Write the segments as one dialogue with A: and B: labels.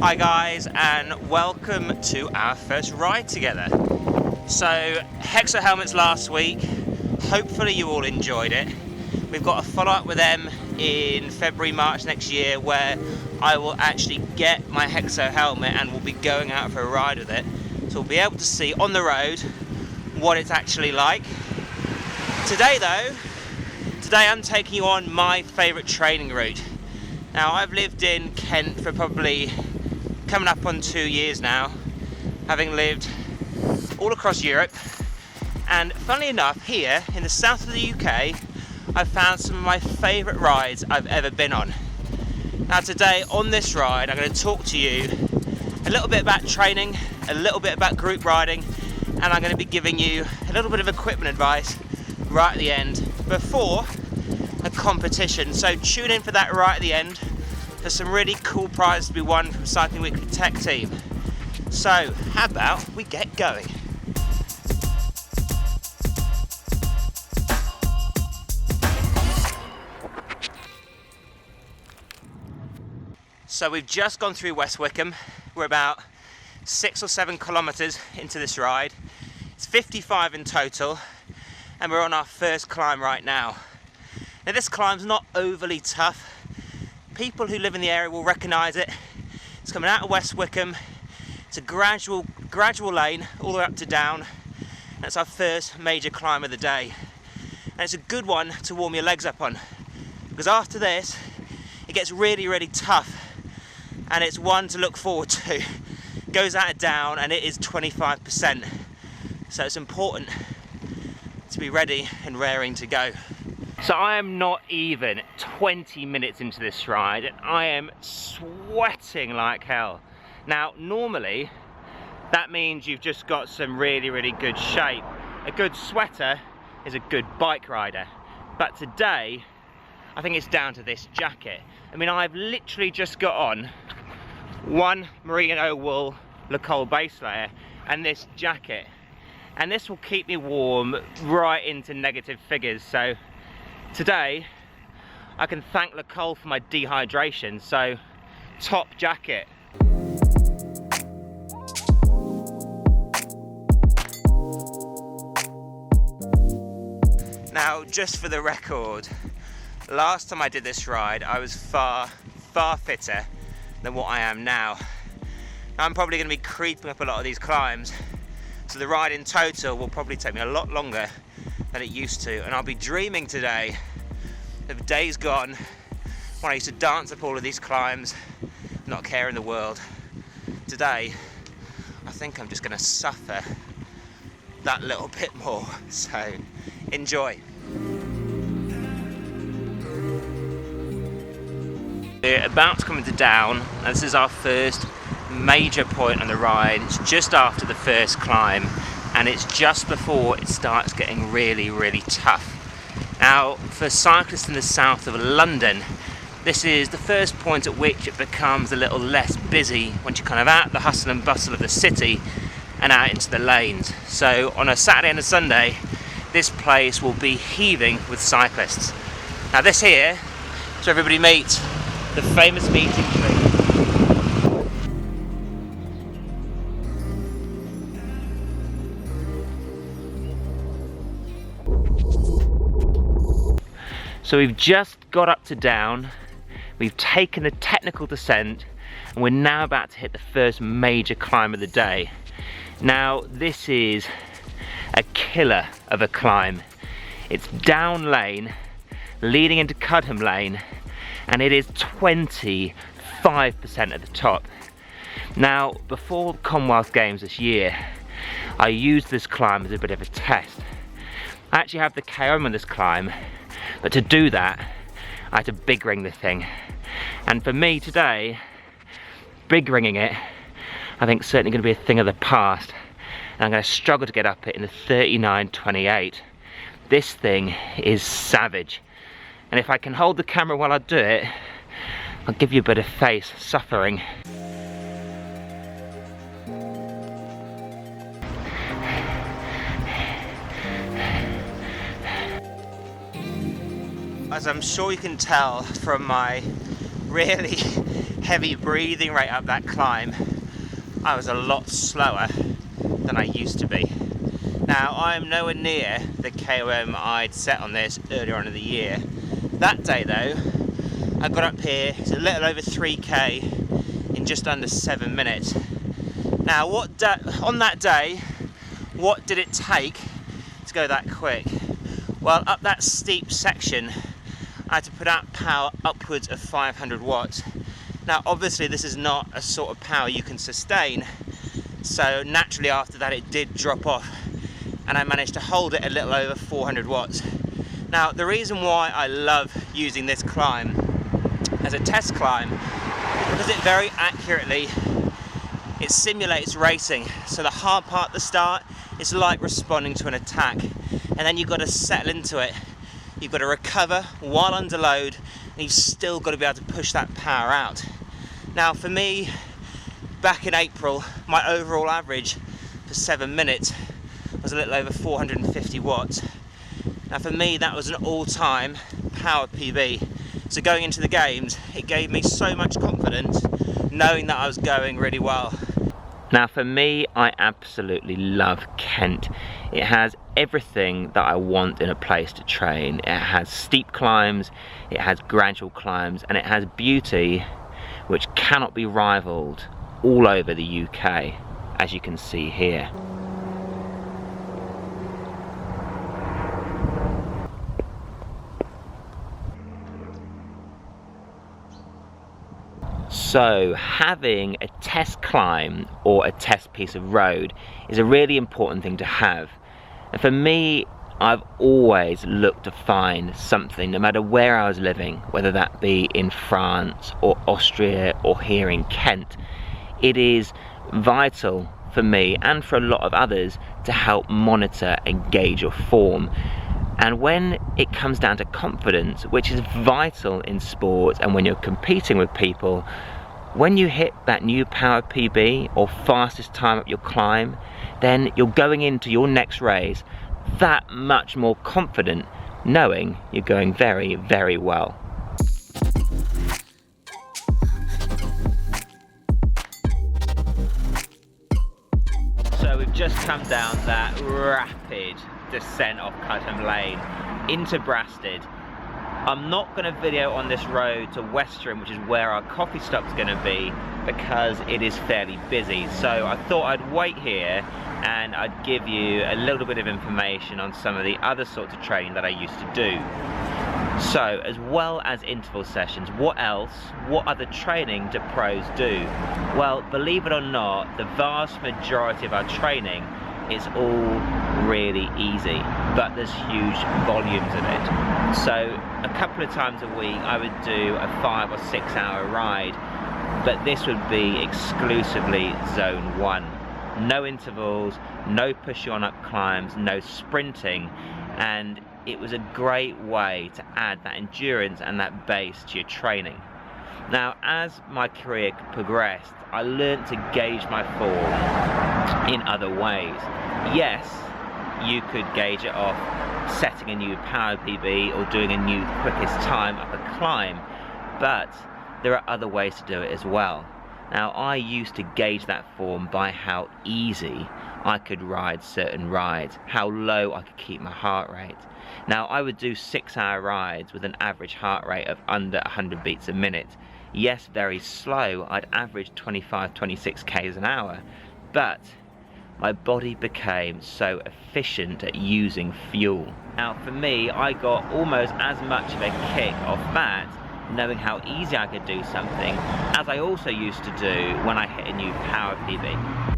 A: Hi guys, and welcome to our first ride together. So, Hexo helmets last week, hopefully you all enjoyed it. We've got a follow-up with them in February, March next year where I will actually get my Hexo helmet and we'll be going out for a ride with it. So we'll be able to see on the road what it's actually like. Today I'm taking you on my favourite training route. Now I've lived in Kent for probably coming up on 2 years now, having lived all across Europe, and funnily enough here in the south of the UK I've found some of my favourite rides I've ever been on. Now today on this ride I'm going to talk to you a little bit about training, a little bit about group riding, and I'm going to be giving you a little bit of equipment advice right at the end before a competition. So tune in for that right at the end. There's some really cool prizes to be won from Cycling Weekly Tech Team. So how about we get going? So we've just gone through West Wickham. We're about 6 or 7 kilometres into this ride. It's 55 in total, and we're on our first climb right now. Now this climb's not overly tough. People who live in the area will recognise it. It's coming out of West Wickham. It's a gradual lane all the way up to down. That's our first major climb of the day. And it's a good one to warm your legs up on, because after this it gets really, really tough, and it's one to look forward to. Goes out of down and it is 25%. So it's important to be ready and raring to go. So I am not even 20 minutes into this ride and I am sweating like hell. Now normally that means you've just got some really, really good shape. A good sweater is a good bike rider. But today I think it's down to this jacket. I mean, I've literally just got on one merino wool Le Col base layer and this jacket. And this will keep me warm right into negative figures. So today, I can thank Le Col for my dehydration, so top jacket. Now, just for the record, last time I did this ride, I was far fitter than what I am now. I'm probably going to be creeping up a lot of these climbs, so the ride in total will probably take me a lot longer than it used to, and I'll be dreaming today of days gone when I used to dance up all of these climbs, not care in the world. Today, I think I'm just going to suffer that little bit more, so enjoy. We're about to come into down, and this is our first major point on the ride. It's just after the first climb, and it's just before it starts getting really, really tough. Now, for cyclists in the south of London, this is the first point at which it becomes a little less busy once you're kind of out the hustle and bustle of the city and out into the lanes. So on a Saturday and a Sunday, this place will be heaving with cyclists. Now this here is where everybody meets, the famous meeting tree. So we've just got up to down, we've taken the technical descent, and we're now about to hit the first major climb of the day. Now this is a killer of a climb. It's down lane, leading into Cudham Lane, and it is 25% at the top. Now before the Commonwealth Games this year, I used this climb as a bit of a test. I actually have the KOM on this climb, but to do that, I had to big ring the thing. And for me today, big ringing it, I think certainly going to be a thing of the past. And I'm going to struggle to get up it in the 39.28. This thing is savage. And if I can hold the camera while I do it, I'll give you a bit of face suffering. As I'm sure you can tell from my really heavy breathing rate up that climb, I was a lot slower than I used to be. Now, I'm nowhere near the KOM I'd set on this earlier on in the year. That day though, I got up here, it's a little over 3k in just under 7 minutes. Now, on that day, what did it take to go that quick? Well, up that steep section, I had to put out power upwards of 500 watts. Now, obviously, this is not a sort of power you can sustain, so naturally after that it did drop off, and I managed to hold it a little over 400 watts. Now, the reason why I love using this climb as a test climb is because it very accurately it simulates racing. So the hard part at the start is like responding to an attack, and then you've got to settle into it. You've got to recover while under load, and you've still got to be able to push that power out. Now, for me, back in April, my overall average for 7 minutes was a little over 450 watts. Now, for me, that was an all-time power PB. So going into the games, it gave me so much confidence knowing that I was going really well. Now, for me, I absolutely love Kent. It has everything that I want in a place to train. It has steep climbs, it has gradual climbs, and it has beauty which cannot be rivaled all over the UK, as you can see here. So having a test climb or a test piece of road is a really important thing to have. And for me, I've always looked to find something, no matter where I was living, whether that be in France or Austria or here in Kent. It is vital for me and for a lot of others to help monitor and gauge your form. And when it comes down to confidence, which is vital in sports and when you're competing with people, when you hit that new power PB or fastest time up your climb, then you're going into your next race that much more confident, knowing you're going very, very well. So we've just come down that rapid descent off Cudham Lane into Brasted. I'm not going to video on this road to Westerham, which is where our coffee stop's going to be, because it is fairly busy. So I thought I'd wait here and I'd give you a little bit of information on some of the other sorts of training that I used to do. So, as well as interval sessions, what else? What other training do pros do? Well, believe it or not, the vast majority of our training is all really easy, but there's huge volumes of it. So a couple of times a week I would do a 5 or 6 hour ride, but this would be exclusively zone 1. No intervals, no pushing on up climbs, no sprinting, and it was a great way to add that endurance and that base to your training. Now, as my career progressed, I learned to gauge my form in other ways. Yes, you could gauge it off setting a new power PB or doing a new quickest time up a climb, but there are other ways to do it as well. Now, I used to gauge that form by how easy I could ride certain rides, how low I could keep my heart rate. Now, I would do 6 hour rides with an average heart rate of under 100 beats a minute. Yes, very slow, I'd average 25-26 k's an hour, but my body became so efficient at using fuel. Now, for me, I got almost as much of a kick off that, knowing how easy I could do something, as I also used to do when I hit a new power PB.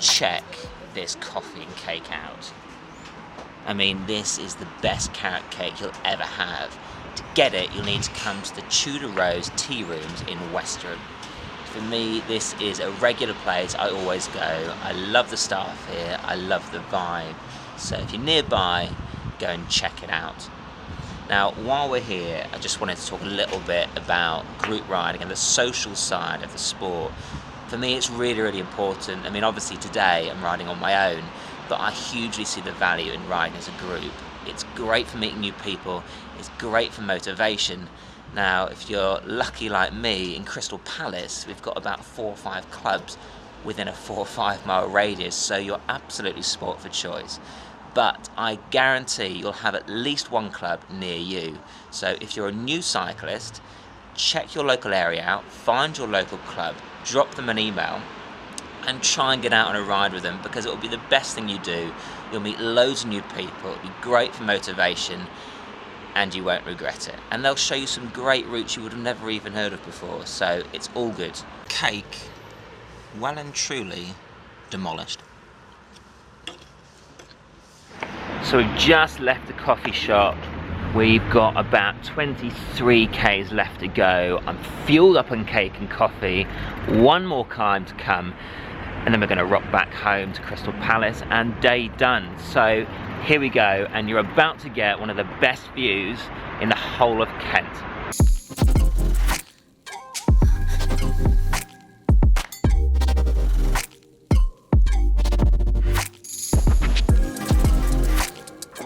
A: Check this coffee and cake out. I mean, this is the best carrot cake you'll ever have. To get it, you'll need to come to the Tudor Rose Tea Rooms in Westerham. For me, this is a regular place. I always go. I love the staff here. I love the vibe. So if you're nearby, go and check it out. Now, while we're here, I just wanted to talk a little bit about group riding and the social side of the sport. For me, it's really, really important. I mean, obviously today I'm riding on my own, but I hugely see the value in riding as a group. It's great for meeting new people, it's great for motivation. Now, if you're lucky like me, in Crystal Palace, we've got about 4 or 5 clubs within a 4 or 5 mile radius, so you're absolutely sport for choice. But I guarantee you'll have at least one club near you. So if you're a new cyclist, check your local area out, find your local club, drop them an email, and try and get out on a ride with them, because it will be the best thing you do. You'll meet loads of new people, it'll be great for motivation, and you won't regret it. And they'll show you some great routes you would have never even heard of before, so it's all good. Cake, well and truly demolished. So we've just left the coffee shop. We've got about 23 k's left to go. I'm fueled up on cake and coffee. One more climb to come, and then we're going to rock back home to Crystal Palace and day done. So here we go, and you're about to get one of the best views in the whole of Kent.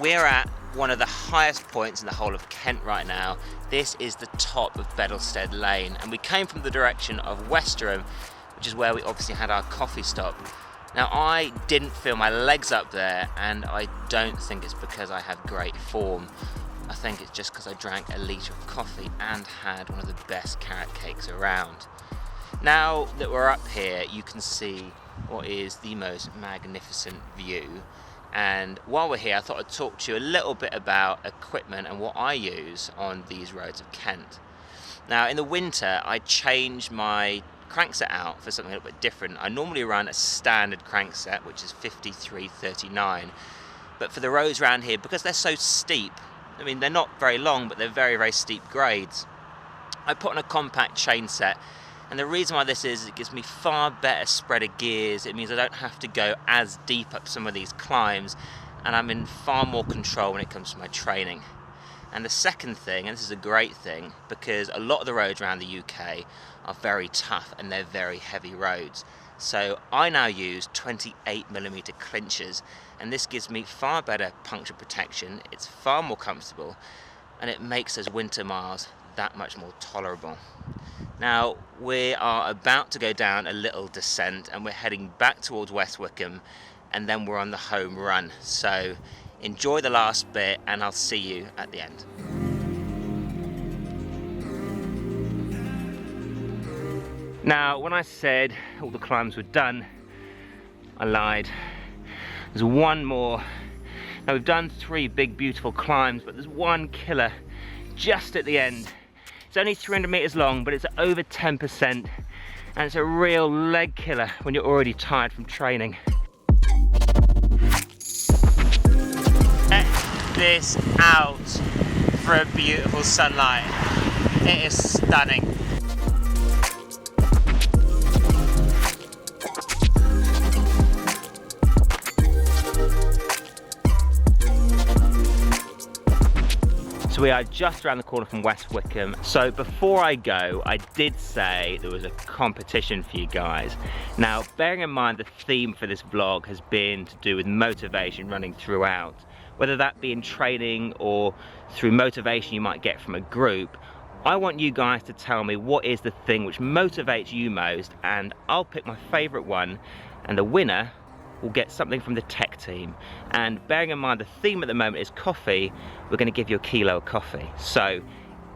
A: We're at one of the highest points in the whole of Kent right now. This is the top of Bedlstead Lane, and we came from the direction of Westerham, which is where we obviously had our coffee stop. Now, I didn't feel my legs up there, and I don't think it's because I have great form. I think it's just because I drank a litre of coffee and had one of the best carrot cakes around. Now that we're up here, you can see what is the most magnificent view. And while we're here, I thought I'd talk to you a little bit about equipment and what I use on these roads of Kent. Now, in the winter, I change my crankset out for something a little bit different. I normally run a standard crankset, which is 5339. But for the roads around here, because they're so steep, I mean, they're not very long, but they're very, very steep grades, I put on a compact chain set. And the reason why this is, it gives me far better spread of gears. It means I don't have to go as deep up some of these climbs, and I'm in far more control when it comes to my training. And the second thing, and this is a great thing, because a lot of the roads around the UK are very tough and they're very heavy roads. So I now use 28mm clinchers, and this gives me far better puncture protection, it's far more comfortable, and it makes those winter miles that much more tolerable. Now, we are about to go down a little descent, and we're heading back towards West Wickham, and then we're on the home run. So enjoy the last bit, and I'll see you at the end. Now, when I said all the climbs were done, I lied. There's one more. Now, we've done 3 big, beautiful climbs, but there's one killer just at the end. It's only 300 meters long, but it's over 10%, and it's a real leg killer when you're already tired from training. Check this out for a beautiful sunlight. It is stunning. So we are just around the corner from West Wickham. So before I go, I did say there was a competition for you guys. Now, bearing in mind the theme for this vlog has been to do with motivation running throughout, whether that be in training or through motivation you might get from a group, I want you guys to tell me what is the thing which motivates you most, and I'll pick my favorite one, and the winner will get something from the tech team. And bearing in mind the theme at the moment is coffee, we're going to give you a kilo of coffee. So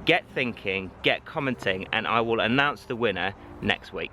A: get thinking, get commenting, and I will announce the winner next week.